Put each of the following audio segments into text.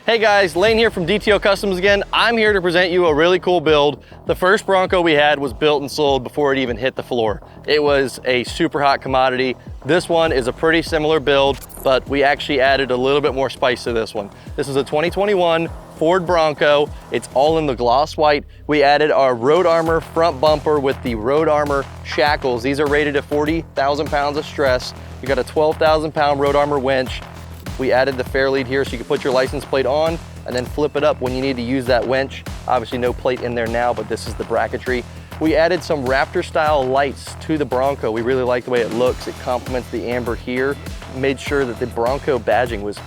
Hey guys, Lane here from DTO Customs again. I'm here to present you a really cool build. The first Bronco we had was built and sold before it even hit the floor. It was a super hot commodity. This one is a pretty similar build, but we actually added a little bit more spice to this one. This is a 2021 Ford Bronco. It's all in the gloss white. We added our Road Armor front bumper with the Road Armor shackles. These are rated at 40,000 pounds of stress. You got a 12,000 pound Road Armor winch. We added the fair lead here so you can put your license plate on and then flip it up when you need to use that winch. Obviously no plate in there now, but this is the bracketry. We added some Raptor style lights to the Bronco. We really like the way it looks. It complements the amber here. Made sure that the Bronco badging was,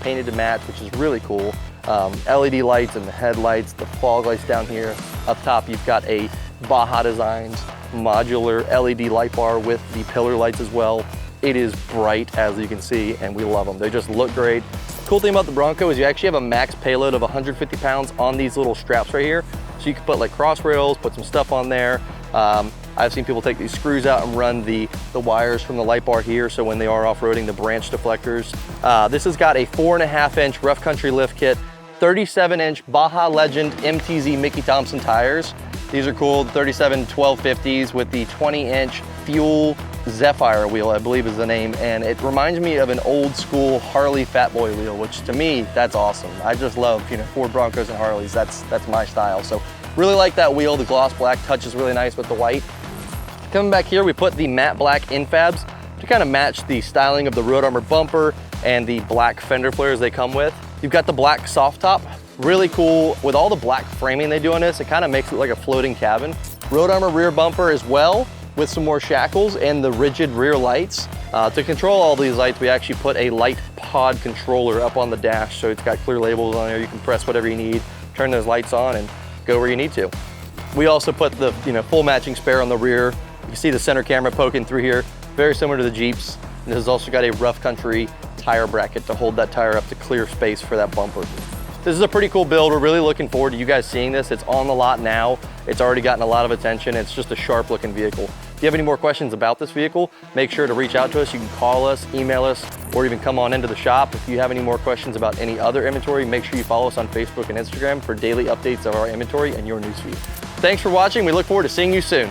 painted to match, which is really cool. LED lights in the headlights, the fog lights down here. Up top, you've got a Baja Designs modular LED light bar with the pillar lights as well. It is bright, as you can see, and we love them. They just look great. Cool thing about the Bronco is you actually have a max payload of 150 pounds on these little straps right here. So you can put like cross rails, put some stuff on there. I've seen people take these screws out and run the wires from the light bar here, so when they are off-roading, the branch deflectors. This has got a 4.5-inch rough country lift kit, 37-inch Baja Legend MTZ Mickey Thompson tires. These are cool, 37 1250s with the 20-inch Fuel Zephyr wheel, I believe is the name, and it reminds me of an old school Harley Fat Boy wheel, which to me, that's awesome. I just love, Ford Broncos and Harleys. That's my style. So really like that wheel. The gloss black touches really nice with the white. Coming back here, we put the matte black infabs to kind of match the styling of the Road Armor bumper and the black fender flares they come with. You've got the black soft top, really cool. With all the black framing they do on this, it kind of makes it like a floating cabin. Road Armor rear bumper as well, with some more shackles and the rigid rear lights. To control all these lights, we actually put a light pod controller up on the dash, so it's got clear labels on there. You can press whatever you need, turn those lights on, and go where you need to. We also put the full matching spare on the rear. You can see the center camera poking through here, very similar to the Jeeps. And this has also got a rough country tire bracket to hold that tire up to clear space for that bumper. This is a pretty cool build. We're really looking forward to you guys seeing this. It's on the lot now. It's already gotten a lot of attention. It's just a sharp looking vehicle. If you have any more questions about this vehicle, make sure to reach out to us. You can call us, email us, or even come on into the shop. If you have any more questions about any other inventory, make sure you follow us on Facebook and Instagram for daily updates of our inventory and your newsfeed. Thanks for watching. We look forward to seeing you soon.